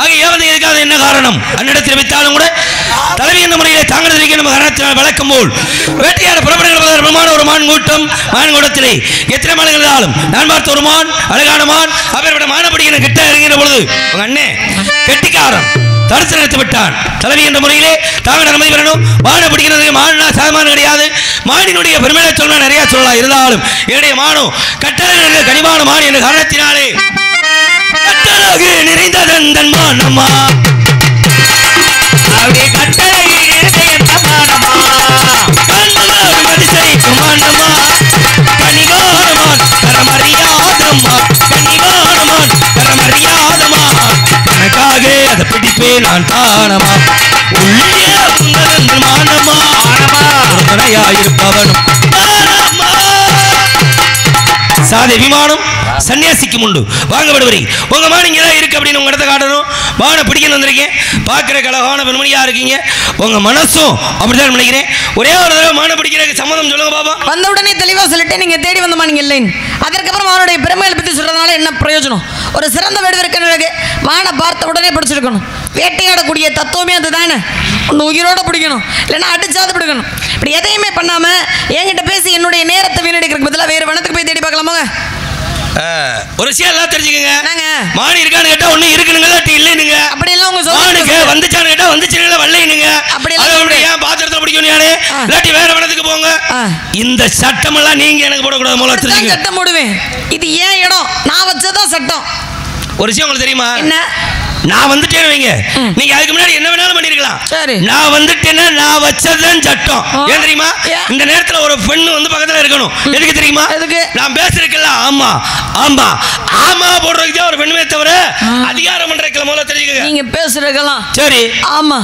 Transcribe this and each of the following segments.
ஆக ஏவதை இருக்காது என்ன காரணம் அந்நிடத்தில் வைத்தாலும் கூட தலைவி என்ற முறையில் தாங்கள் இருக்க நம்ம காரணத்தினால் வழக்கம் போல் வேட்டையாட புறப்படுகிற ஒரு மான் கூட்டம் மான் கூட்டத்திலே எத்தனை மான்கள் இருந்தாலும் நான் பார்த்த ஒரு மான் அழகான மான் அவரோட மான பிடிக்கிற கிட்ட இறங்கிற பொழுது உங்க அண்ணே கெட்டிக்காரன் தடுத்து நிறுத்தி விட்டான். தலைவி என்ற முறையிலே தாங்கள் அனுமதி பெறணும். மானை பிடிக்கிறது மானா சாமான் கிடையாது. மானினுடைய பெருமையை சொன்னா நிறைய சொல்லலாம். இருந்தாலும் என்னுடைய மானோ கட்டளை கனிமான மான் என்ற காரணத்தினாலே கட்டளகு நிறைந்ததன் தன் மானம்மா அப்படியே கட்டளை மதிசைக்குமானம்மா கனிகாரமான் தரமறியாதம்மா கனிகாரமான் தரமறியாதம்மா எனக்காக அதை பிடிப்பேன் நான் தானமா உள்ளே உங்கள் மானம்மா ஒரு துணையாயிருப்பவனும் சாதி விமானம் சன்னியாசிக்கும் உண்டு வாங்கப்படுவரி உங்க மான இங்கே தான் இருக்கு அப்படின்னு உங்க இடத்த காட்டணும். வானை பிடிக்கணும் வந்திருக்கேன். பார்க்குற கலகான பெண்மணியா இருக்கீங்க. உங்க மனசும் அப்படிதான் நினைக்கிறேன். ஒரே ஒரு தடவை மான பிடிக்கிறதுக்கு சம்மதம் சொல்லுங்க பாப்பா. வந்த உடனே தெளிவாக சொல்லிட்டு நீங்க தேடி வந்த மானீங்க இல்லைன்னு அதற்கப்புறம் அவனுடைய பெருமைகளை பற்றி சொல்றதுனால என்ன பிரயோஜனம்? ஒரு சிறந்த வேடுவருக்கு வானை பார்த்த உடனே பிடிச்சிருக்கணும். வேட்டையாடக்கூடிய தத்துவமே அது தானே. ஒன்று உயிரோட பிடிக்கணும், இல்லைன்னா அடிச்சாது பிடிக்கணும். இப்படி எதையுமே பண்ணாம என்கிட்ட பேசி என்னுடைய நேரத்தை வீணடிக்கிறதுக்கு பதிலாக வேறு வனத்துக்கு போய் தேடி பார்க்கலாமாங்க? ஒரு விஷயம் எல்லாம் தெரிஞ்சுக்கங்க. மான் இருக்கான்னு கேட்டா ஒண்ணு இருக்குனுங்க இல்லைனுங்க. அப்படி எல்லாம் உங்க மானுக்கு வந்துச்சான்னு கேட்டா வந்துச்சுன்னு வரலைனுங்க. அப்படி ஏன் பாத்திரத்தை பிடிக்கணும் யாரு இல்லாட்டி வேற வனத்துக்கு போங்க. இந்த சட்டம் எல்லாம் நீங்க எனக்கு போடக்கூடாது. மூலம் தெரிஞ்சுங்க. சட்டம் போடுவேன். இது ஏன் இடம், நான் வச்சதான் சட்டம். ஒரு விஷயம் உங்களுக்கு தெரியுமா? என்ன? நான் வந்துட்டேன்னு வைங்க, நீங்க அதுக்கு முன்னாடி என்ன வேணாலும் பண்ணிருக்கலாம். சரி, நான் வந்துட்டேன்னா நான் வச்சதுதான் சட்டம். ஏன் தெரியுமா? இந்த நேரத்துல ஒரு பெண்ணு வந்து பக்கத்துல இருக்கணும். எதுக்கு தெரியுமா? நான் பேசுறதுல ஆமா ஆமா ஆமா போடுறதுக்கு தான் ஒரு பெண்ணுமே தவிர அதிகாரம் பண்றதுல மூலம் தெரிஞ்சுக்க. நீங்க பேசுறதுலாம் சரி ஆமா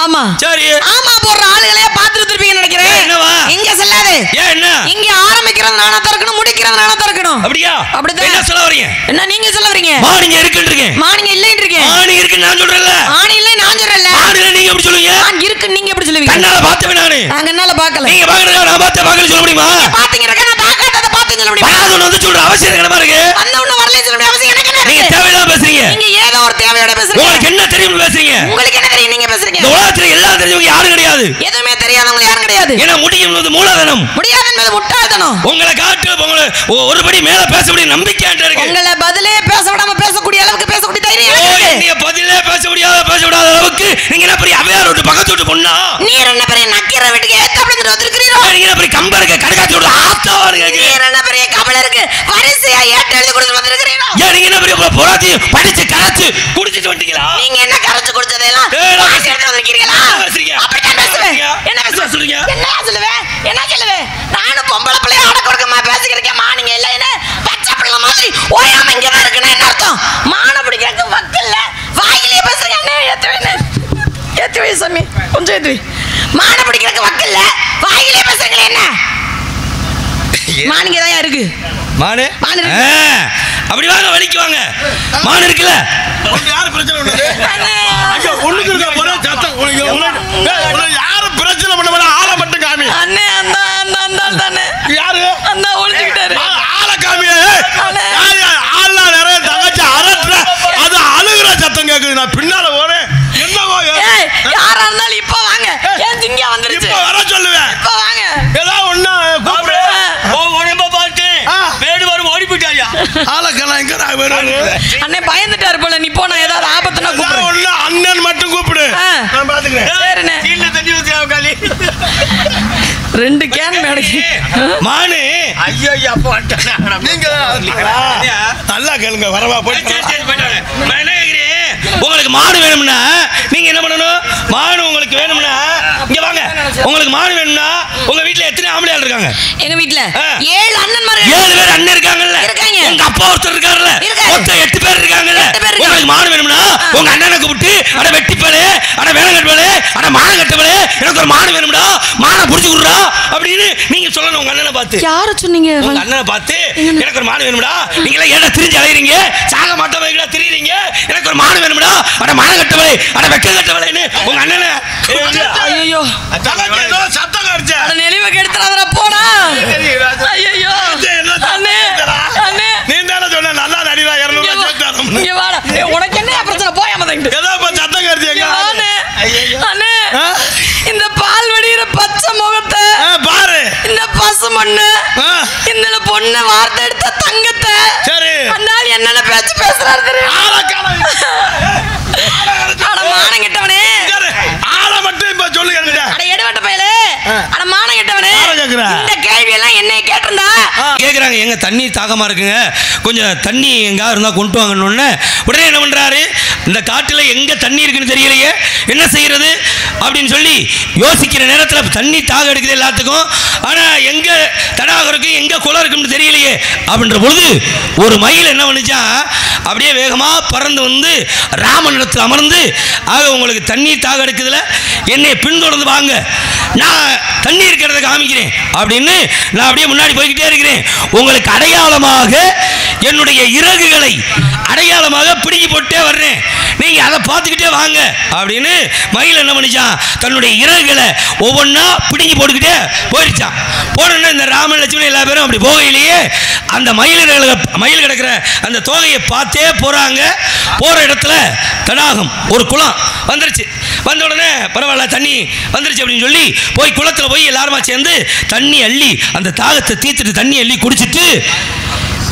ஆமா சரி ஆமா போடுற ஆளுகளே பார்த்துட்டு இருப்பீங்கன்னு நினைக்கிறேன். என்னவா இங்க சொல்லாதே. ஏன் என்ன? இங்க ஆரம்பிக்கிறது நானா தரக்கணும், முடிக்கிறது நானா தரக்கணும். அப்படியா? அப்படிதான். என்ன சொல்ல வரீங்க? என்ன நீங்க சொல்ல வரீங்க? மானிங்க இருக்குன்றீங்க. மானிங்க இல்லைன்றீங்க. மானி இருக்கு நான் சொல்றேன்ல. மானி இல்லை நான் சொல்றேன்ல. மானி நீங்க எப்படி சொல்லுவீங்க? மான் இருக்கு நீங்க எப்படி சொல்லுவீங்க? கண்ணால பார்த்தவே நானே. நான் கண்ணால பார்க்கல. நீங்க பார்க்கறத நான் பார்க்க சொல்ல முடியுமா? பாத்தீங்க நான் பார்க்கறத பார்த்து சொல்ல முடியுமா? நான் வந்து சொல்ற அவசியம் என்னமா இருக்கு? அந்த ஒண்ணு வரல சொல்ல முடியும் அவசியம் எனக்கு என்ன? நீங்க தேவையில்லாம பேசுறீங்க. நீங்க ஏதோ ஒரு தேவையோட பேசுறீங்க. உங்களுக்கு என்ன தெரியும் பேசுறீங்க? உங்களுக்கு என்ன தெரியும் நீங்க பேசுறீங்க? இந்த உலகத்துல எல்லாம் தெரிஞ்சவங்க யாரும் கிடையாது. எதுவுமே தெரியாதவங்க யாரும் கிடையாது. ஏன்னா முடியும்னது மூலதனம். முடியாதது முட்டாள்தனம். உங்களை காட்டு உங்களை ஒருபடி மேல பேசக்கூடிய நம்பிக்கை இருக்கு. உங்களை பதிலே பேச விடாம பேசக்கூடிய அளவுக்கு பேசக்கூடிய தைரியம் இருக்கு. நீங்க பதிலே பேச விடாத அளவுக்கு நீங்க என்ன பெரிய அவையார் விட்டு பக்கத்து விட்டு பொண்ணா? நீர் என்ன பெரிய நக்கீர வீட்டுக்கு ஏத்தாப்ல வந்திருக்கீரோ? நீங்க என்ன பெரிய கம்பருக்கு கடைக்காட்சி விட்டு ஆத்தாவா இருக்கீங்க. நீர் என்ன பெரிய கபலருக்கு வரிசையா ஏட்ட எழுதி கொடுத்து வந்திருக்கீரோ? ஏன் நீங்க என்ன பெரிய புறாத்தி படிச்சு கரைச்சு குடிச்சிட்டு வந்துட்டீங்களா? நீங்க என்ன கரைச்சு குடிச்சதெல்லாம் காசு எடுத்து வந்திருக்கீங்களா? அப்படியே பேசுவேன். என்ன பேசுறீங்க? என்ன சொல்லுவேன்? என்ன சொல்லுவேன்? நானும் பொம்பளை பிள்ளைய ஆட கொடுக்கமா பேசிக்கிறேன். மானிங்க இல்ல என்ன பச்சை பிள்ளை மாதிரி ஓயாம இங்க தான் இருக்குன்னா என்ன அர்த்தம்? மான பிடிக்கிறதுக்கு வக்கல்ல வாயிலே பேசுறீங்க. ஏத்தி வை சாமி கொஞ்சம் ஏத்தி வை. மான பிடிக்கிறதுக்கு வக்கல்ல வாயிலே பேசுறீங்களே என்ன? மானிங்க தான் இருக்கு. மானு மானு அப்படி வாங்க வலிக்கு வாங்க. மான் இருக்குல்ல. யாரு பிரச்சனை பண்ணது? ஐயோ ஒண்ணுக்கு இருக்க போற சத்தம். யாரு பிரச்சனை பண்ணவன ஆளை மட்டும் காமி. அண்ணே அந்த அண்ணே யாரு? அந்த ஒளிஞ்சிட்டாரு. ஆளை காமியே. ஆளா நிறைய தங்கச்சி அரட்ற அது அழுகுற சத்தம் கேக்குது. நான் பின்னால போறேன். என்னவோ ஏய் யாரா இருந்தாலும் இப்ப வாங்க. ஏன் திங்க வந்துருச்சு. இப்ப வர சொல்லுவேன். இப்ப வாங்க. ஏதோ ஒண்ணு கூப்பிடு. ஓ உடம்ப பாத்து வேடு வரும் ஓடி போய்ட்டாயா? ஆளக்கெல்லாம் எங்க நான் வேணும். அண்ணே பயந்துட்டாரு போல. நீ போனா ஏதாவது ஆபத்துனா கூப்பிடு. ஒண்ணு அண்ணன் மட்டும் கூப்பிடு. நான் பாத்துக்கிறேன். சரிண்ணே. கீழ தண்ணி ஊத்தியா காலி. 2 கேன் மேடக்கு. மானு ஐயோ அப்ப வந்துட்டானே. நீங்க நல்லா கேளுங்க. வரவா போயிட்டு போயிட்டானே. நான் என்ன கேக்குறேன்? உங்களுக்கு மாடு வேணும்னா நீங்க என்ன பண்ணணும்? மாடு உங்களுக்கு வேணும்னா இங்க வாங்க. உங்களுக்கு மாடு வேணும்னா உங்க வீட்ல எத்தனை ஆம்பளையாள் இருக்காங்க? எங்க வீட்ல 7 அண்ணன்மார்கள். 7 பேர் அண்ணன் இருக்காங்கல்ல. உங்க அப்பா ஒருத்தர் இருக்காருல்ல. மொத்தம் 8 பேர் இருக்காங்கல்ல. உங்களுக்கு மாடு வேணும்னா உங்க அண்ணனை கூப்பிட்டு அட வெட்டிப்பலே அட வேலங்கட்டவளே அட மானங்கட்டவளே எனக்கு ஒரு மாடு வேணும்டா மானை புடிச்சு குடுறா அப்படின்னு நீங்க சொல்லணும். உங்க அண்ணனை பார்த்து. யார சொன்னீங்க? உங்க அண்ணனை பார்த்து எனக்கு ஒரு மாடு வேணும்டா. நீங்க எல்லாம் ஏடா திரிஞ்சு அலையறீங்க? சாக மாட்டவங்களா திரிறீங்க? எனக்கு ஒரு மாடு வேணும்டா அட மானங்கட்டவளே அட வெக்கங்கட்டவளேன்னு உங்க அண்ணனை. ஐயோ ஏதோ சத்தம் கார்ச்ச. அட நெளிவ கெடுத்துறாதடா போடா. ஐயோ அண்ணே அண்ணே நீ தான சொன்ன நல்லா நடிடா 200 ரூபாய் சேர்த்தானே. இங்க வாடா. உனக்கு என்ன பேச்சு பேசுறாரு தெரியும். அட மானம் கெட்டவனே, ஆளை மட்டும் இப்ப சொல்லு. அட எடுவட்ட பயலே, அட மானம் கெட்டவனே, இந்த கேள்வி எல்லாம் என்னை கேட்டிருந்தா கேக்குறாங்க. எங்க தண்ணி தாகமா இருக்குங்க, கொஞ்சம் தண்ணி எங்க இருந்தா கொண்டு வாங்கன்னு. உடனே என்ன பண்றாரு, இந்த காட்டுல எங்க தண்ணி இருக்குன்னு தெரியலையே, என்ன செய்யறது அப்படின்னு சொல்லி யோசிக்கிற நேரத்தில் தண்ணி தாக எடுக்குது எல்லாத்துக்கும். ஆனா எங்க தடாகம் இருக்கு, எங்க குளம் இருக்குன்னு தெரியலையே அப்படின்ற பொழுது ஒரு மயில் என்ன பண்ணுச்சா, அப்படியே வேகமா பறந்து வந்து ராமனிடத்தில் அமர்ந்து, ஆக உங்களுக்கு தண்ணீர் தாக எடுக்குதுல, என்னை பின்தொடர்ந்து வாங்க, நான் தண்ணி இருக்கிறத காமிக்கிறேன் அப்படின்னு நான் அப்படியே முன்னாடி போய்கிட்டே இருக்கிறேன். உங்களுக்கு அடையாளமாக என்னுடைய இறகுகளை அடையாளமாக பிடுங்கி போட்டே வர்றேன், நீங்க அதை பார்த்துக்கிட்டே வாங்க அப்படின்னு மயில் என்ன பண்ணிச்சான், தன்னுடைய இறகுகளை ஒவ்வொன்றா பிடுங்கி போட்டுக்கிட்டே போயிடுச்சான். போனோன்னா இந்த ராமன் லட்சுமணன் எல்லா பேரும் அப்படி போகையிலேயே அந்த மயில் கிடக்கிற அந்த தோகையை பார்த்தே போறாங்க. போற இடத்துல தடாகம் ஒரு குளம் வந்துருச்சு. வந்த உடனே பரவாயில்ல தண்ணி வந்துருச்சு அப்படின்னு சொல்லி போய் குளத்தில் போய் எல்லாருமா சேர்ந்து தண்ணி அள்ளி அந்த தாகத்தை தீர்த்துட்டு தண்ணி அள்ளி குடிச்சிட்டு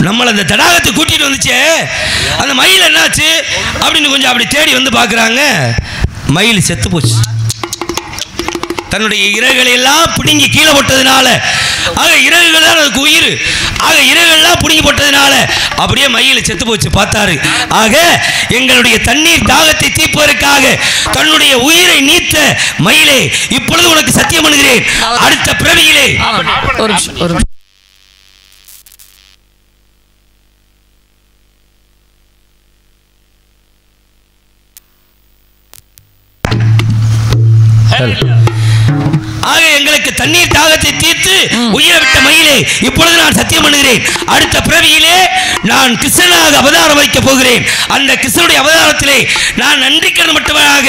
நம்மளை அந்த தடாகத்தை கூட்டிட்டு வந்துச்சே, அந்த மயில் என்னாச்சு அப்படின்னு கொஞ்சம் அப்படி தேடி வந்து பார்க்குறாங்க. மயில் செத்து போச்சு. தன்னுடைய இறகுகளை எல்லாம் பிடுங்கி கீழே போட்டதுனால, ஆக இறகுகள் தான் அதுக்கு உயிர், ஆக இறகுகள்லாம் பிடுங்கி போட்டதுனால அப்படியே மயில் செத்து போச்சு. பார்த்தாரு, ஆக எங்களுடைய தண்ணீர் தாகத்தை தீர்ப்பதற்காக தன்னுடைய உயிரை நீத்த மயிலே, இப்பொழுது உனக்கு சத்தியம் பண்ணுகிறேன், அடுத்த பிறவியிலே ஆக எங்களுக்கு தண்ணீர் தாகத்தை தீர்த்து உயிரை விட்ட மயிலே, இப்பொழுது நான் சத்தியம் பண்ணுகிறேன், அடுத்த பிறவியிலே நான் கிருஷ்ணனாக அவதாரம் வைக்க போகிறேன். அந்த கிருஷ்ணனுடைய அவதாரத்திலே நான் நன்றிக்கடன் மட்டுமாக,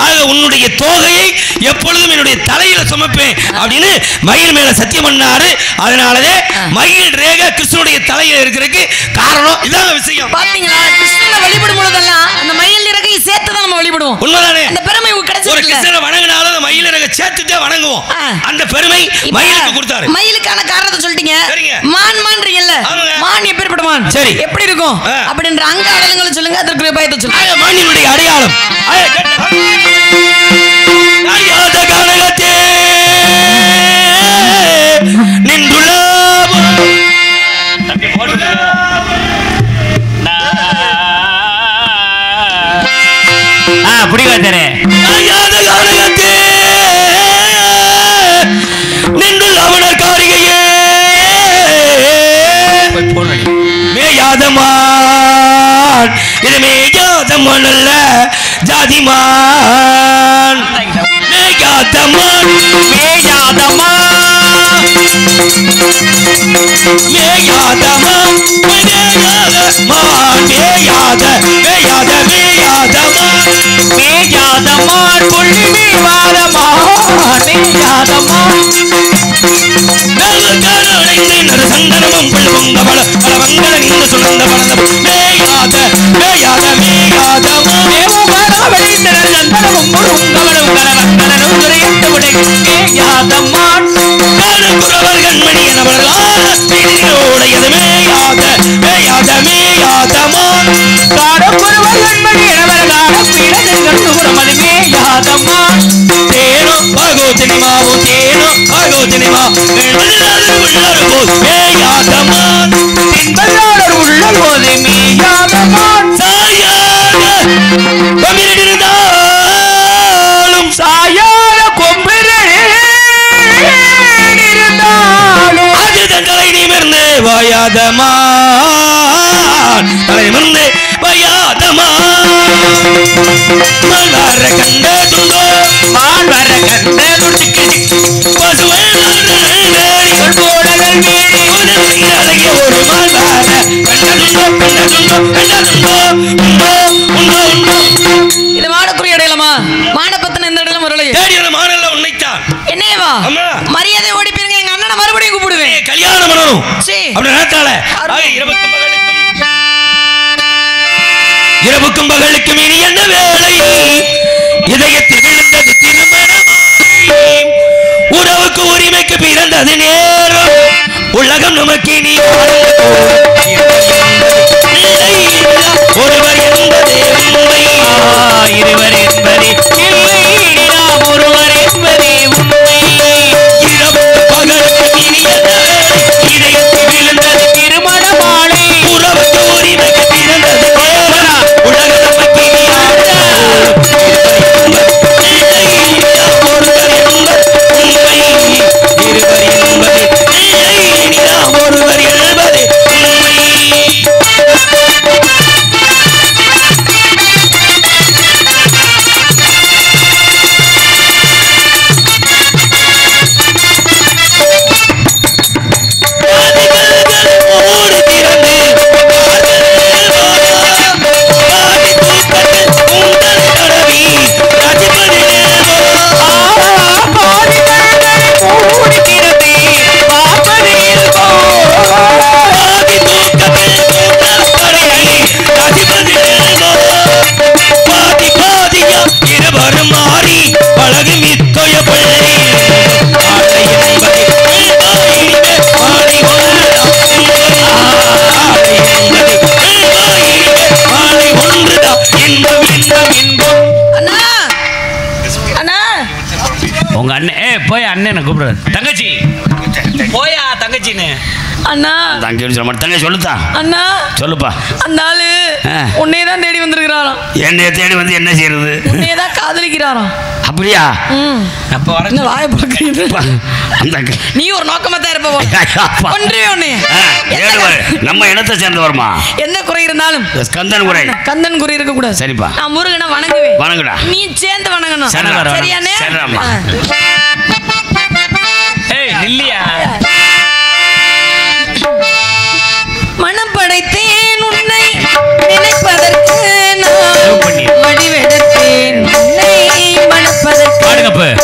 ஆக உன்னுடைய தோகையை எப்பொழுதும் என்னுடைய தலையில சுமப்பேன் அப்படின்னு மயில் மேல சத்தியம் பண்ணாரு. அதனாலதே மயில் ரேகை கிருஷ்ணனுடைய தலையில இருக்கிறதுக்கு காரணம் இதான் விஷயம். பாத்தீங்களா, கிருஷ்ணனை வழிபடும் பொழுதெல்லாம் அந்த மயில் இறகையை சேர்த்து தான் நம்ம வழிபடுவோம். உண்மைதானே, அந்த பெருமை கிடைச்சது. ஒரு கிருஷ்ணனை வணங்கினாலும் அந்த மயில் இறகை சேர்த்துட்டே வணங்குவோம். அந்த பெருமை மயிலுக்கு கொடுத்தாரு. மயிலுக்கான காரணத்தை சொல்லிட்டீங்க. மான் மான்றீங்கல்ல, மான் எப்படிப்பட்ட மான், சரி எப்படி இருக்கும் அப்படின்ற அங்க அடையாளங்களை சொல்லுங்க, அதற்கு உபாயத்தை சொல்லுங்க. மானினுடைய அடையாளம் நின்றுள்ள புடிவாத்தரே நின்றுள்ள அவனர் காரிகையே மேயாதமான், இது மேயாதமான் அல்ல ஜாதிமான், மேயாதமான் மேயாதமான் மேயாதமான் மேயாதமான் புள்ளி மேவாதமான் மேயாதமான் சந்தனமும் புல்லுங்க பல பலவங்கள இந்த சுழந்த பலந்த மேயாத மேயாத மேயாதமான் சந்தனமும் புல்லுங்கவளும் கலவங்களனும் துறையிட்டு உடை மேயாதமான் குறவர் கண்மணி எனவர்களாடையது மேயாத மேயாத மேயாதமான் குறவர் கண்மணி எனவர்களாக பீடங்கள் மேயாதமான் தேனோ பகோஜனிமாவும் தேனோ பகோஜனிமா மேயாதமான் தின்பல்லாளர் உள்ள போது மேயாதமான் சாயாக கொம்பிருந்தாலும் சாயாக கொம்பிருந்தாலும் அது தங்களை நிமிர்ந்து வாயாதமான் தலை நிமிர்ந்து வாயாதமான் மால்வர கண்ட துண்டோ மால்வர கண்ட துண்டிக்கு பசுவை போடகள் மீறி அழகிய ஒரு மால்வர கண்ட துண்டோ கண்ட துண்டோ கண்ட துண்டோ உண்டோ உண்டோ உண்டோ. இது மாடக்குரிய இடையிலமா மாடப்பத்தன எந்த இடையிலும் வரலையே தேடியது மாடல்ல உன்னைத்தான் என்னேவா மரியாதை ஓடி போயிருங்க, எங்க அண்ணனை மறுபடியும் கூப்பிடுவேன், கல்யாணம் பண்ணணும் அப்படி நேரத்தால இரவுக்கும் பகலுக்கும் இனி என்ன வேலை, இதயத்தில் விழுந்தது திருமணம், உறவுக்கு உரிமைக்கு பிறந்தது நேரம், உலகம் நமக்கு நீ ஒருவர் என்பதே உண்மை இருவர் என்பதே இல்லை நாம் ஒருவர் என்பதே உண்மை இரவு பகல் இதயத்தில் விழுந்தது திருமண மாலை உறவுக்கு உரிமைக்கு பிறந்தது உலக நமக்கு நீ அண்ணன் கூப்பிடுற தங்கச்சி போயா தங்கச்சின்னு அண்ணா தங்கச்சி சொல்ல மாட்டேன் தங்கச்சி சொல்லுதா அண்ணா சொல்லுப்பா அந்த ஆளு உன்னையே தான் தேடி வந்திருக்கிறாராம் என்னைய தேடி வந்து என்ன செய்யறது உன்னையே தான் காதலிக்கிறாராம் அப்படியா அப்ப வர வாயை பார்க்கறது நீ ஒரு நோக்கமா தான் இருப்ப ஒன்றே ஒண்ணு நம்ம இனத்தை சேர்ந்து வருமா எந்த குறை இருந்தாலும் கந்தன் குறை இருக்க கூடாது சரிப்பா நான் முருகனை வணங்குவேன் வணங்குடா நீ சேர்ந்து வணங்கணும் சரியானே சரிடாமா இல்லையா மனம் படைத்தேன் உன்னை நினைப்பதற்கு நான் வடிவெடுத்தேன் உன்னை மணப்பதற்கு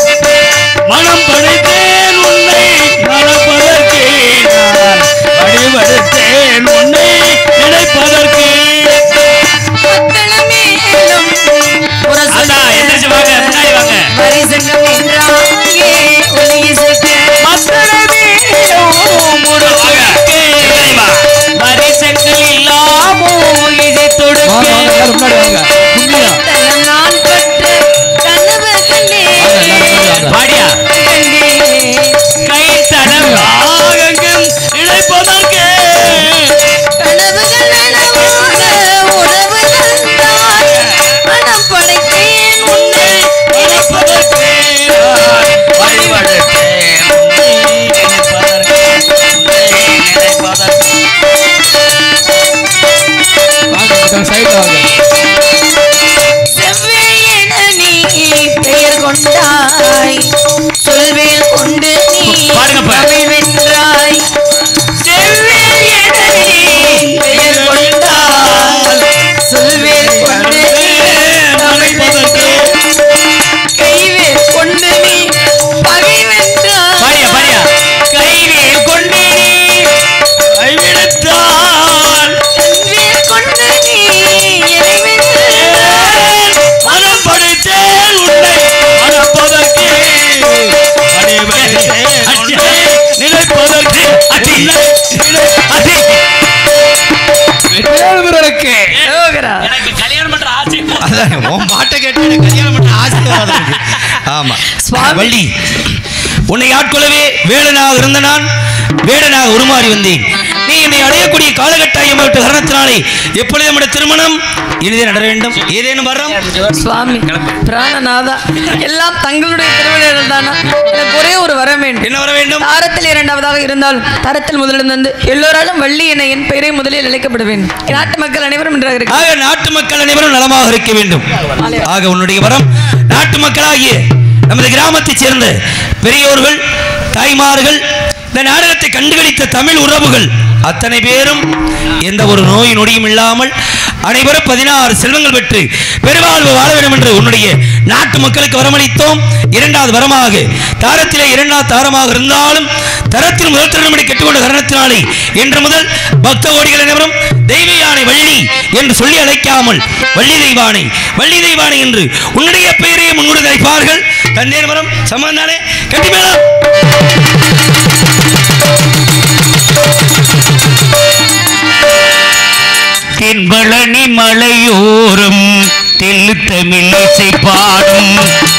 மனம் படைத்தேன் உன்னை மணப்பதற்கு நான் வடிவெடுத்தேன் உன்னை நினைப்பதற்கு மேலும் வரிசங்கம் என்றாங்கே ஒளியை சேர்க்க நான் பட்ட கனவு கண்டே பாடியா கை தடவாகங்கும் இழைப்பதற்கு கனவுகள் நனவாக உறவு தந்தாய் மனம் படைத்தேன் உன்னை நினைப்பதற்கு வழிபடுத்தேன் செவ்வேயென நீ பெயர் கொண்டாய் சொல்வேல் கொண்டு நீ தமிழ் வென்றாய் செவ்வேயென நீ பெயர் கொண்டாய் சொல்வேல் கொண்டு நீ தமிழ் வென்றாய் கைவேல் கொண்டு நீ பகை வென்றாய் கைவேல் கொண்டு நீ கைவிடுத்தால் செவ்வேல் கொண்டு நீ என்னை வென்றாய் மனம் படைத்தேன் உன்னை மணப்பதற்கு நினைப்பதற்கு எனக்கு கல்யாணம் பண்ற ஆசை பாட்டை கேட்டு கல்யாணம் பண்ற ஆசை ஆமா வள்ளி உன்னை ஆட்கொள்ளவே வேடனாக இருந்த நான் வேடனாக உருமாறி வந்தேன் நீ என்னை அடையக்கூடிய காலகட்டாயம் காரணத்தினாலே எப்பொழுது நம்முடைய திருமணம் இனிதே நட வேண்டும் ஏதேனும் வரம் சுவாமி பிராணநாதா எல்லாம் தங்களுடைய திருவிழா தானா எனக்கு ஒரே ஒரு வரம் வேண்டும் என்ன வர வேண்டும் தாரத்தில் இரண்டாவதாக இருந்தாலும் தரத்தில் முதலிடம் வந்து எல்லோராலும் வள்ளி என என் பெயரை முதலில் அழைக்கப்பட வேண்டும் நாட்டு மக்கள் அனைவரும் ஆக நாட்டு மக்கள் அனைவரும் நலமாக இருக்க வேண்டும் ஆக உன்னுடைய வரம் நாட்டு மக்களாகிய நமது கிராமத்தைச் சேர்ந்த பெரியோர்கள் தாய்மார்கள் இந்த நாடகத்தை கண்டுகளித்த தமிழ் உறவுகள் அத்தனை பேரும் எந்த ஒரு நோய் நொடியும் இல்லாமல் அனைவரும் 16 செல்வங்கள் பெற்று பெருவாழ்வு வாழ வேண்டும் என்று உன்னுடைய நாட்டு மக்களுக்கு வரமளித்தோம். இரண்டாவது வரமாக தாரத்திலே இரண்டாவது தாரமாக இருந்தாலும் தரத்தில் முதல் திருமணி கெட்டுக்கொண்ட காரணத்தினாலே இன்று முதல் பக்த கோடிகள் அனைவரும் தெய்வ யானை வள்ளி என்று சொல்லி அழைக்காமல் வள்ளி தெய்வானை என்று உன்னுடைய பெயரையே முன்கொண்டு அழைப்பார்கள். தண்ணீர் மரம் சமந்தானே கட்டி மேளம். தென்பழனி மலையோரம் தெல்லு தமிழ் இசை பாடும்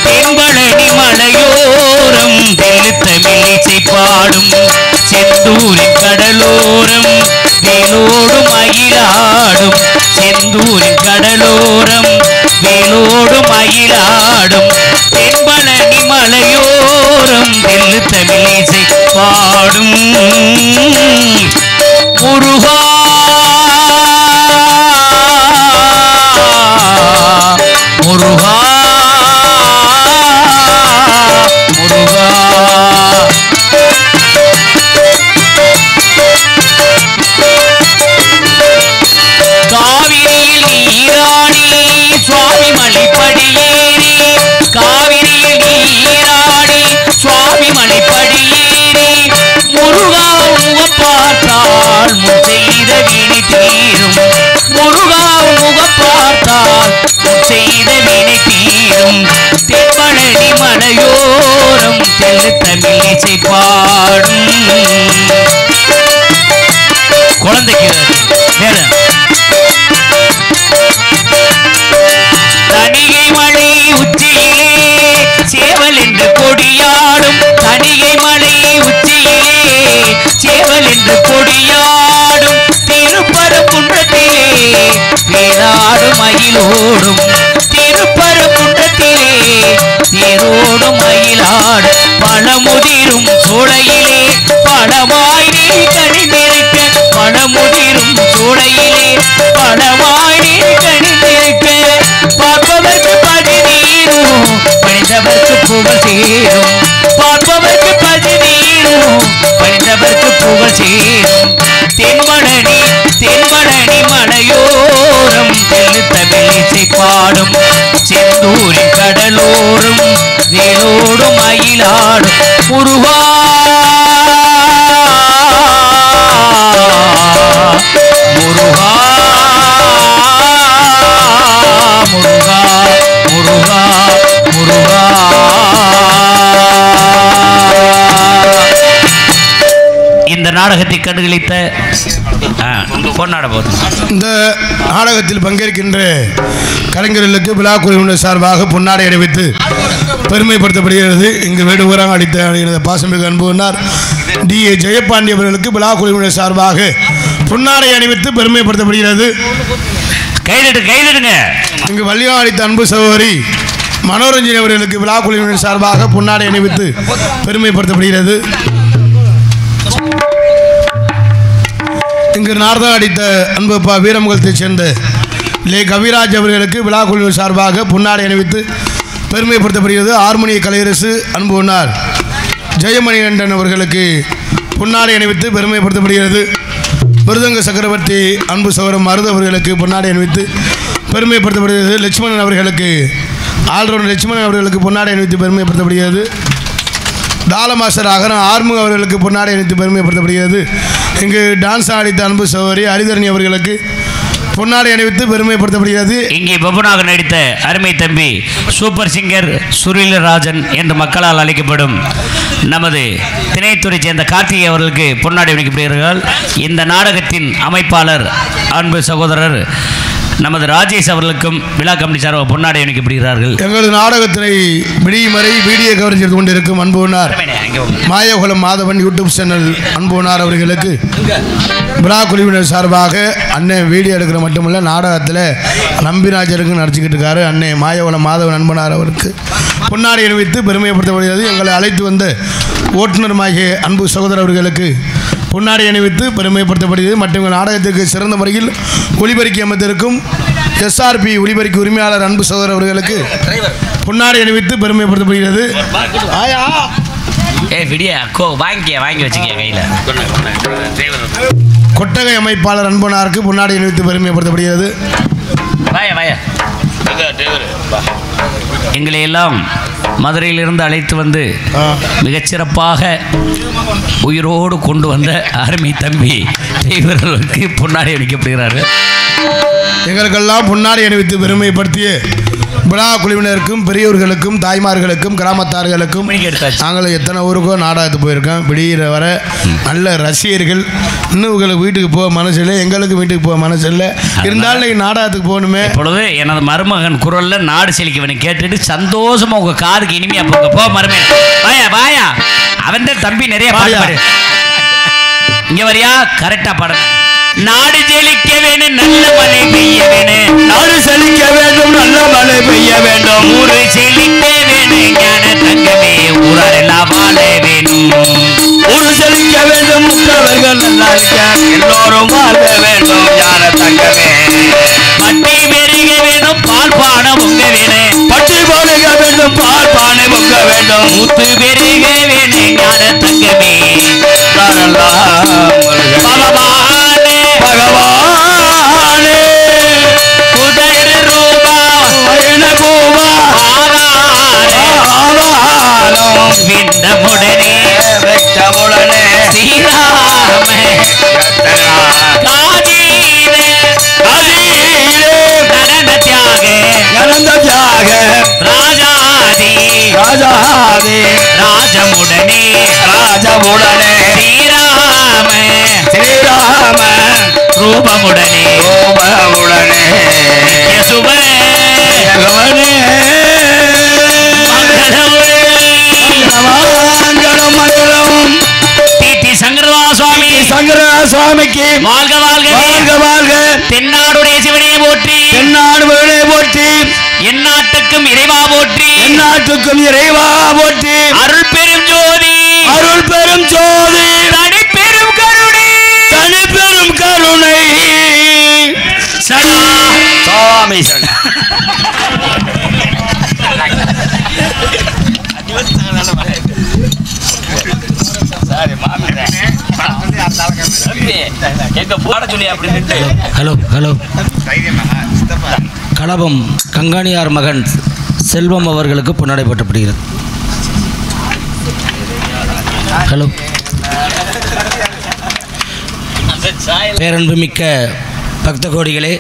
தென்பழனி மலையோரம் தெல்லு தமிழ் இசை பாடும் செந்தூரின் கடலோரம் வேலோடு மயிலாடும் செந்தூரின் கடலோரம் வேலோடு மயிலாடும் தென்பழனி மலையோரம் தெல்லு தமிழ் இசை பாடும் முருகா முருகா முருகா காவிரியில் நீராடி சுவாமி மலைப்படியேறி காவிரியில் நீராடி சுவாமி மலைப்படியேறி முருகா முகம் பார்த்தால் முன் செய்த வினை தீரும் முருகா முகம் பார்த்தால் முன் செய்த வினை தீரும் தென்பழனி மலையோரம் தெல்லு தமிழ் இசை பாடும் குழந்தைக்கு வேலை தணிகை மலை உச்சியிலே சேவல் என்று கொடியாடும் தணிகை மலை உச்சியிலே சேவல் என்று கொடியாடும் திருப்பரங்குன்றத்திலே வேளாடும் மயிலோடும் திருப்பரங்குன்றத்திலே தேரோடும் மயிலாடும் பழமுதிரும் சோலையிலே பழமாய் நீ கணிந்திருக்க பழமுதிரும் சோலையிலே பழமாய் நீ கணிந்திருக்க பார்ப்பவர்க்கு பதினீரும் பணிந்தவர்க்கு புகழ் சேரும் பார்ப்பவர்க்கு பதினீரும் பணிந்தவர்க்கு புகழ் சேரும் தென்பழனி தென்பழனி மலையோரம் தெல்லு தமிழ் இசை பாடும் செந்தூரின் கடலோரம் வேலோடு மயிலாடும் முருகா முருகா முருகா முருகா முருகா இந்த நாடகத்தை கண்டுகளித்த பொன்னாட போது இந்த நாடகத்தில் பங்கேற்கின்ற கலைஞர்களுக்கு விழா குழுவினர் சார்பாக பொன்னாடை அணிவித்து பெருமைப்படுத்தப்படுகிறது. இங்கு வேடுவராக அளித்த பாசமிகு அன்புனார் D.A. ஜெயபாண்டி அவர்களுக்கு விழா குழுவினர் சார்பாக பொன்னாடை அணிவித்து பெருமைப்படுத்தப்படுகிறது. கைதடுங்க. இங்கு வள்ளியா அளித்த அன்பு சகோதரி மனோரஞ்சன் அவர்களுக்கு விழா குழுவினர் சார்பாக பொன்னாடை அணிவித்து பெருமைப்படுத்தப்படுகிறது. இங்கு நார்தான் அடித்த அன்பப்பா வீரமுகத்தைச் சேர்ந்த லே கவிராஜ் அவர்களுக்கு விழா குழுவினர் சார்பாக பொன்னாடை அணிவித்து பெருமைப்படுத்தப்படுகிறது. ஹார்மோனிய கலையரசு அன்புனார் ஜெயமணிகண்டன் அவர்களுக்கு பொன்னாடை அணிவித்து பெருமைப்படுத்தப்படுகிறது. மிருதங்க சக்கரவர்த்தி அன்பு சகோதரர் மருது அவர்களுக்கு பொன்னாடை அணிவித்து பெருமைப்படுத்தப்படுகிறது. லட்சுமணன் அவர்களுக்கு ஆல்ரவுண்டர் லட்சுமணன் அவர்களுக்கு பொன்னாடை அணிவித்து பெருமைப்படுத்தப்படுகிறது. தாள மாஸ்டர் அகரம் ஆர்முக அவர்களுக்கு பொன்னாடை அணிவித்து பெருமைப்படுத்தப்படுகிறது. இங்கு டான்ஸ் ஆடித்த அன்பு சகோதரி ஹரிதரணி அவர்களுக்கு பொன்னாடை அணிவித்து பெருமைப்படுத்தப்படுகிறது. இங்கே பபுனாக நடித்த அருமை தம்பி சூப்பர் சிங்கர் சுரீலராஜன் என்று மக்களால் அழைக்கப்படும் நமது திணைத்துறை சேர்ந்த கார்த்திகை அவர்களுக்கு பொன்னாடை அணிக்கப்படுகிறார்கள். இந்த நாடகத்தின் அமைப்பாளர் அன்பு சகோதரர் நமது ராஜேஷ் அவர்களுக்கும் விழா கமிட்டி சார்பாக பொன்னாடை அணிக்கப்படுகிறார்கள். எங்களது நாடகத்தினை விடிமறை வீடியோ கவரேஜ் செய்து கொண்டிருக்கும் அன்புனார் மாயகுலம் மாதவன் யூடியூப் சேனல் அன்புனார் அவர்களுக்கு விழா குழுவினர் சார்பாக அண்ணன் வீடியோ எடுக்கிற மட்டுமல்ல நாடகத்தில் நம்பிராஜருக்கு நடிச்சுக்கிட்டு இருக்காரு. அண்ணன் மாயகுலம் மாதவன் அன்புனார் அவருக்கு பொன்னாடை அணிவித்து பெருமைப்படுத்தப்படுகிறது. எங்களை அழைத்து வந்த ஓட்டுநருமாகிய அன்பு சகோதரர் அவர்களுக்கு பொன்னாடை அணிவித்து பெருமைப்படுத்தப்படுகிறது. மற்றும் நாடகத்திற்கு சிறந்த முறையில் ஒளிபரப்பி அமைத்திருக்கும் SRP ஒளிபரப்பு உரிமையாளர் அன்பு சகோதரர் அவர்களுக்கு பொன்னாடை அணிவித்து பெருமைப்படுத்தப்படுகிறது. கொட்டகை அமைப்பாளர் அன்பனாருக்கு பொன்னாடை அணிவித்து பெருமைப்படுத்தப்படுகிறது. எங்களை எல்லாம் மதுரையிலிருந்து அழைத்து வந்து மிகச்சிறப்பாக உயிரோடு கொண்டு வந்த அருமை தம்பி டிரைவர்களுக்கு பொன்னாடை அணிக்கப்படுகிறார்கள். எங்களுக்கெல்லாம் பொன்னாடை அணிவித்து பெருமைப்படுத்திய விழா குழுவினருக்கும் பெரியோர்களுக்கும் தாய்மார்களுக்கும் கிராமத்தார்களுக்கும் நாங்கள் எத்தனை ஊருக்கோ நாடகத்துக்கு போயிருக்கோம். விடிகிற வர நல்ல ரசிகர்கள். இன்னும் உங்களுக்கு வீட்டுக்கு போக மனசு இல்லை, எங்களுக்கு வீட்டுக்கு போக மனசு இல்லை. இருந்தாலும் இன்னைக்கு நாடகத்துக்கு போகணுமே. இப்பொழுது எனது மருமகன் குரல்ல நாடு செழிக்கவனை கேட்டுட்டு சந்தோஷமா உங்க காதுக்கு இனிமையா போங்க. போ மருமகன், வாயா வாயா. அவன் தம்பி நிறைய பாடு. இங்க வரியா, கரெக்டா பாடுங்க. நாடு செழிக்க வேணும், நல்ல மழை பெய்ய வேணும். நாடு செழிக்க வேண்டும், நல்ல மழை பெய்ய வேண்டும். ஊரு செழிக்க வேணும், ஞான தங்கமே ஊரெல்லாம் வாழ வேணும். ஊரு செழிக்க வேண்டும், முற்றவர்கள் நல்லா இருக்க எல்லோரும் வாழ வேண்டும். ஞான தங்கமே பட்டி பெருக வேணும், பால் பானை பொங்க வேணும். பட்டி போடுக வேண்டும், பால் பானை பொங்க வேண்டும். முத்து பெருக வேணும், ஞான தங்கமே பகவானே பகவானே உதய ரூபா ஆதாரம் விண்டமுடனே வெட்டமுடனே ஸ்ரீராம காதீரே நடன தியாக ராஜாதி ராஜமுடனே ஸ்ரீராம ரூபமுடனே யசுவ சுவாமிக்கு வாழ்க வாழ்க வாழ்க. தென்னாடுடைய சிவனே போற்றி, எந்நாட்டுக்கும் இறைவா போற்றி, இறைவா போற்றி. அருள் பெரும் ஜோதி தனி பெரும் கருணை சதா சுவாமி ஹலோ களபம் கங்காணியார் மகன் செல்வம் அவர்களுக்கு பொன்னாடைப்பட்டப்படுகிறது. ஹலோ. பேரன்புமிக்க பக்த கோடிகளே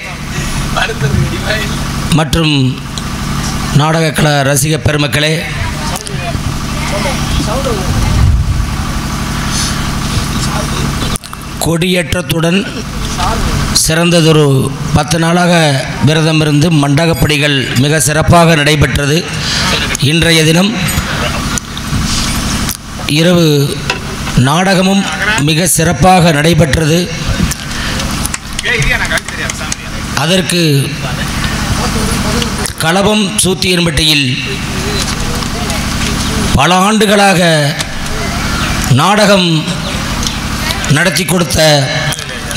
மற்றும் நாடகக்கல ரசிக பெருமக்களே, கொடியேற்றத்துடன் சிறந்ததொரு 10 நாளாக விரதமிருந்து மண்டகப்படிகள் மிக சிறப்பாக நடைபெற்றது. இன்றைய தினம் இரவு நாடகமும் மிக சிறப்பாக நடைபெற்றது. அதற்கு களபம் சூத்தியன்பட்டியில் பல ஆண்டுகளாக நாடகம் நடத்தி கொடுத்த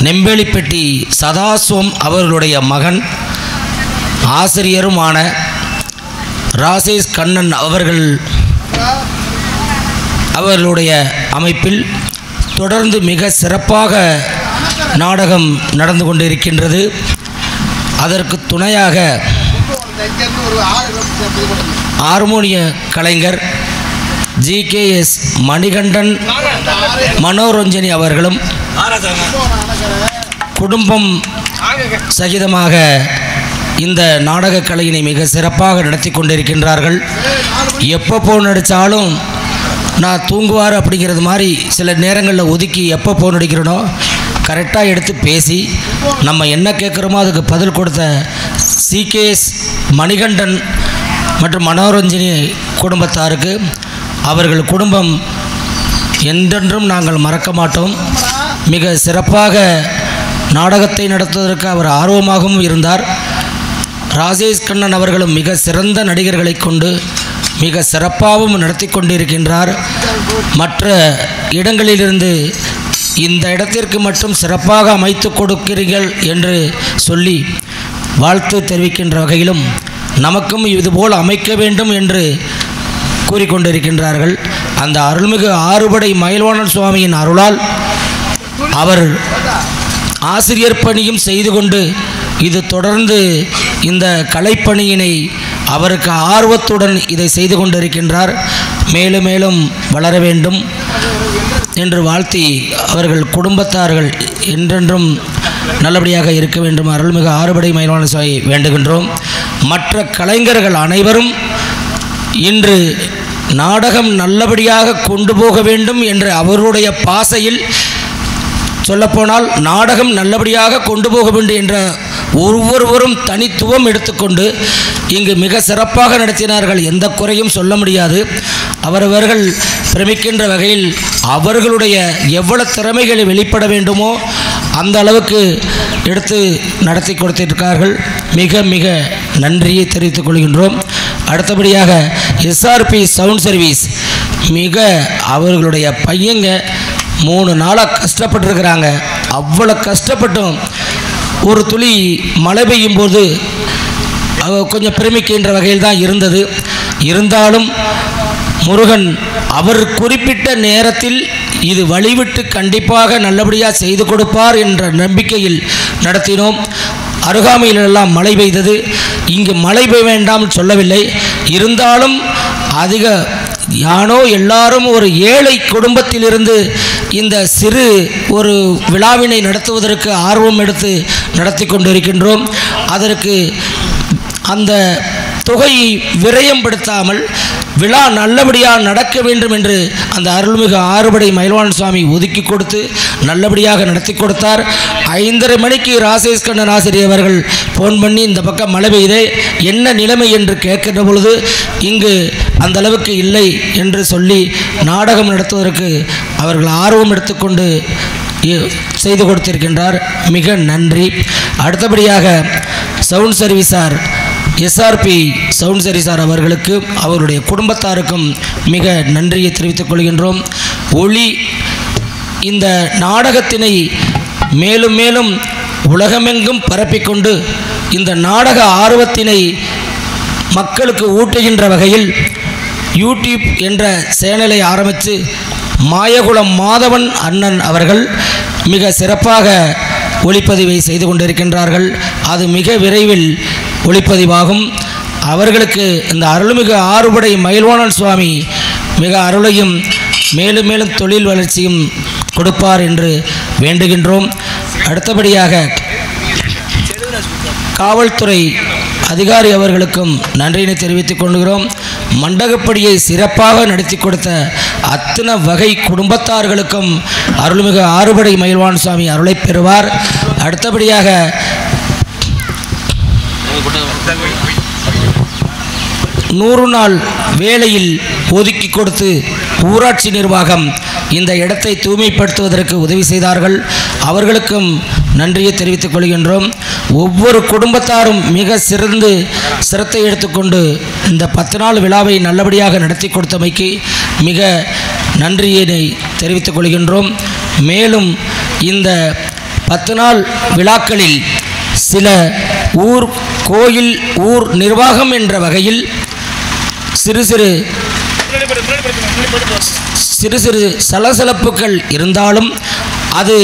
நெம்பேலிப்பட்டி சதாசிவம் அவர்களுடைய மகன் ஆசிரியருமான ராசேஷ் கண்ணன் அவர்களுடைய அமைப்பில் தொடர்ந்து மிக சிறப்பாக நாடகம் நடந்து கொண்டிருக்கின்றது. அதற்கு துணையாக ஹார்மோனிய கலைஞர் GKS மணிகண்டன் மனோரஞ்சனி அவர்களும் குடும்பம் சகிதமாக இந்த நாடக கலையினை மிக சிறப்பாக நடத்தி கொண்டிருக்கின்றார்கள். எப்போ போன் அடித்தாலும் நான் தூங்குவார் அப்படிங்கிறது மாதிரி சில நேரங்களில் ஒதுக்கி எப்போ போன் அடிக்கிறனோ கரெக்டாக எடுத்து பேசி நம்ம என்ன கேட்குறோமோ அதுக்கு பதில் கொடுத்த CKS மணிகண்டன் மற்றும் மனோரஞ்சனி குடும்பத்தாருக்கு அவர்கள் குடும்பம் என்றென்றும் நாங்கள் மறக்க மாட்டோம். மிக சிறப்பாக நாடகத்தை நடத்துவதற்கு அவர் ஆர்வமாகவும் இருந்தார். ராஜேஷ் கண்ணன் அவர்களும் மிக சிறந்த நடிகர்களை கொண்டு மிக சிறப்பாகவும் நடத்தி கொண்டிருக்கின்றார். மற்ற இடங்களிலிருந்து இந்த இடத்திற்கு மட்டும் சிறப்பாக அமைத்து கொடுக்கிறீர்கள் என்று சொல்லி வாழ்த்து தெரிவிக்கின்ற வகையிலும் நமக்கும் இதுபோல் அமைக்க வேண்டும் என்று கூறிக்கொண்டிருக்கின்றார்கள். அந்த அருள்மிகு ஆறுபடை மயில்வாணன் சுவாமியின் அருளால் அவர் ஆசிரியர் பணியும் செய்து கொண்டு இது தொடர்ந்து இந்த கலைப்பணியினை அவருக்கு ஆர்வத்துடன் இதை செய்து கொண்டிருக்கின்றார். மேலும் மேலும் வளர வேண்டும் என்று வாழ்த்தி அவர்கள் குடும்பத்தார்கள் என்றென்றும் நல்லபடியாக இருக்க வேண்டும் அருள்மிகு ஆறுபடை மயில்வாணன் சுவாமியை வேண்டுகின்றோம். மற்ற கலைஞர்கள் அனைவரும் இன்று நாடகம் நல்லபடியாக கொண்டு போக வேண்டும் என்ற அவருடைய பாசையில், சொல்லப்போனால் நாடகம் நல்லபடியாக கொண்டு போக வேண்டும் என்ற ஒவ்வொருவரும் தனித்துவம் எடுத்துக்கொண்டு இங்கு மிக சிறப்பாக நடத்தினார்கள். எந்த குறையும் சொல்ல முடியாது. அவரவர்கள் பிரமிக்கின்ற வகையில் அவர்களுடைய எவ்வளவு திறமைகளை வெளிப்பட வேண்டுமோ அந்த அளவுக்கு எடுத்து நடத்தி கொடுத்திருக்கார்கள். மிக மிக நன்றியை தெரிவித்துக் கொள்கின்றோம். அடுத்தபடியாக எஸ்ஆர்பி சவுண்ட் சர்வீஸ், மிக அவர்களுடைய பையங்க 3 நாளாக கஷ்டப்பட்டுருக்கிறாங்க. அவ்வளோ கஷ்டப்பட்டும் ஒரு துளி மழை பெய்யும் போது கொஞ்சம் பிரமிக்கின்ற வகையில் தான் இருந்தது. இருந்தாலும் முருகன் அவர் குறிப்பிட்ட நேரத்தில் இது வழிவிட்டு கண்டிப்பாக நல்லபடியாக செய்து கொடுப்பார் என்ற நம்பிக்கையில் நடத்தினோம். அருகாமையிலெல்லாம் மழை பெய்தது. இங்கு மழை பெய்ய வேண்டாம் சொல்லவில்லை. இருந்தாலும் அதிக யானோ எல்லாரும் ஒரு ஏழை குடும்பத்திலிருந்து இந்த சிறு ஒரு விழாவினை நடத்துவதற்கு ஆர்வம் எடுத்து நடத்தி கொண்டிருக்கின்றோம். அதற்கு அந்த தொகையை விரயம்படுத்தாமல் விழா நல்லபடியாக நடக்க வேண்டும் என்று அந்த அருள்மிகு ஆறுபடை மயில்வான் சுவாமி ஒதுக்கி கொடுத்து நல்லபடியாக நடத்தி கொடுத்தார். 5:30 மணிக்கு ராசேஷ் கண்ணன் ஆசிரியர் அவர்கள் ஃபோன் பண்ணி இந்த பக்கம் மழை பெய்தே என்ன நிலைமை என்று கேட்கின்ற பொழுது இங்கு அந்த அளவுக்கு இல்லை என்று சொல்லி நாடகம் நடத்துவதற்கு அவர்கள் ஆர்வம் எடுத்துக்கொண்டு செய்து கொடுத்திருக்கின்றார். மிக நன்றி. அடுத்தபடியாக சவுண்ட் சர்வீஸார் எஸ்ஆர்பி சவுண்ட் சர்வீஸார் அவர்களுக்கு அவருடைய குடும்பத்தாருக்கும் மிக நன்றியை தெரிவித்துக் கொள்கின்றோம். ஒளி இந்த நாடகத்தினை மேலும் மேலும் உலகமெங்கும் பரப்பிக்கொண்டு இந்த நாடக ஆர்வத்தினை மக்களுக்கு ஊட்டுகின்ற வகையில் யூடியூப் என்ற சேனலை ஆரம்பித்து மாயகுளம் மாதவன் அண்ணன் அவர்கள் மிக சிறப்பாக ஒளிப்பதிவை செய்து கொண்டிருக்கின்றார்கள். அது மிக விரைவில் ஒளிப்பதிவாகும். அவர்களுக்கு இந்த அருள்மிகு ஆறுபடை மயில்வாணன் சுவாமி மிக அருளையும் மேலும் மேலும் தொழில் வளர்ச்சியும் கொடுப்பார் என்று வேண்டுகின்றோம். அடுத்தபடியாக காவல்துறை அதிகாரி அவர்களுக்கும் நன்றியினை தெரிவித்துக் கொள்கிறோம். மண்டகப்படியை சிறப்பாக நடத்தி கொடுத்த அத்தனை வகை குடும்பத்தார்களுக்கும் அருள்மிகு ஆறுபடை மயில்வான் சுவாமி அருளை பெறுவார். அடுத்தபடியாக 100 நாள் வேளையில் ஒதுக்கி கொடுத்து ஊராட்சி நிர்வாகம் இந்த இடத்தை தூய்மைப்படுத்துவதற்கு உதவி செய்தார்கள். அவர்களுக்கும் நன்றியை தெரிவித்துக் கொள்கின்றோம். ஒவ்வொரு குடும்பத்தாரும் மிக சிரத்தை எடுத்துக்கொண்டு இந்த 10 நாள் விழாவை நல்லபடியாக நடத்தி கொடுத்தமைக்கு மிக நன்றியினை தெரிவித்துக் கொள்கின்றோம். மேலும் இந்த 10 நாள் விழாக்களில் சில ஊர் கோயில் ஊர் நிர்வாகம் என்ற வகையில் சிறு சிறு சலசலப்புகள் இருந்தாலும் அது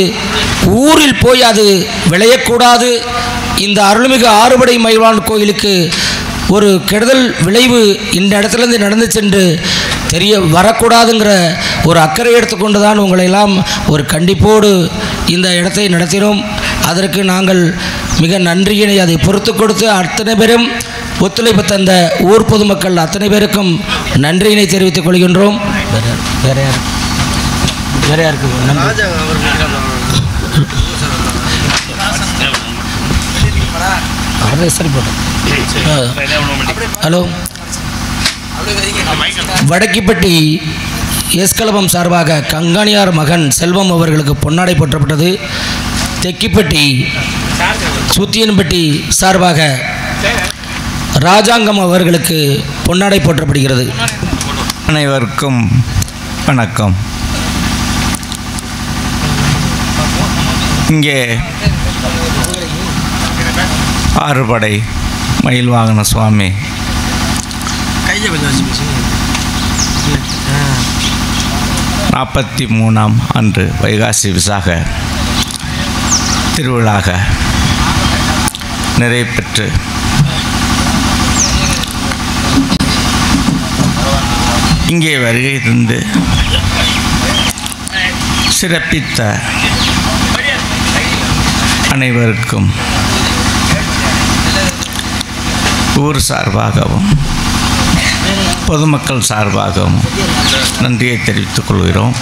ஊரில் போய் அது விளையக்கூடாது. இந்த அருள்மிகு ஆறுபடை மயில்வான் கோயிலுக்கு ஒரு கெடுதல் விளைவு இந்த இடத்துலேருந்து நடந்து சென்று தெரிய வரக்கூடாதுங்கிற ஒரு அக்கறை எடுத்துக்கொண்டு தான் உங்களையெல்லாம் ஒரு கண்டிப்போடு இந்த இடத்தை நடத்தினோம். அதற்கு நாங்கள் மிக நன்றியினை அதை பொறுத்து கொடுத்து அத்தனை பேரும் ஒத்துழைப்பு தந்த ஊர் பொதுமக்கள் அத்தனை பேருக்கும் நன்றியினை தெரிவித்துக் கொள்கின்றோம். ஹலோ, வடக்கிப்பட்டி எஸ்கலபம் சார்பாக கங்காணியார் மகன் செல்வம் அவர்களுக்கு பொன்னாடை போற்றப்பட்டது. தெக்கிப்பட்டி சுத்தியன்பட்டி சார்பாக ராஜாங்கம் அவர்களுக்கு பொன்னாடை போற்றப்படுகிறது. அனைவருக்கும் வணக்கம். இங்கே ஆறுபடை மயில்வாகன சுவாமி 43ஆம் அன்று வைகாசி விசாக திருவிழாக நிறைவு பெற்று இங்கே வருகை தந்து சிறப்பித்த அனைவருக்கும் ஊர் சார்பாகவும் பொதுமக்கள் சார்பாகவும் நன்றியை தெரிவித்துக் கொள்கிறோம்.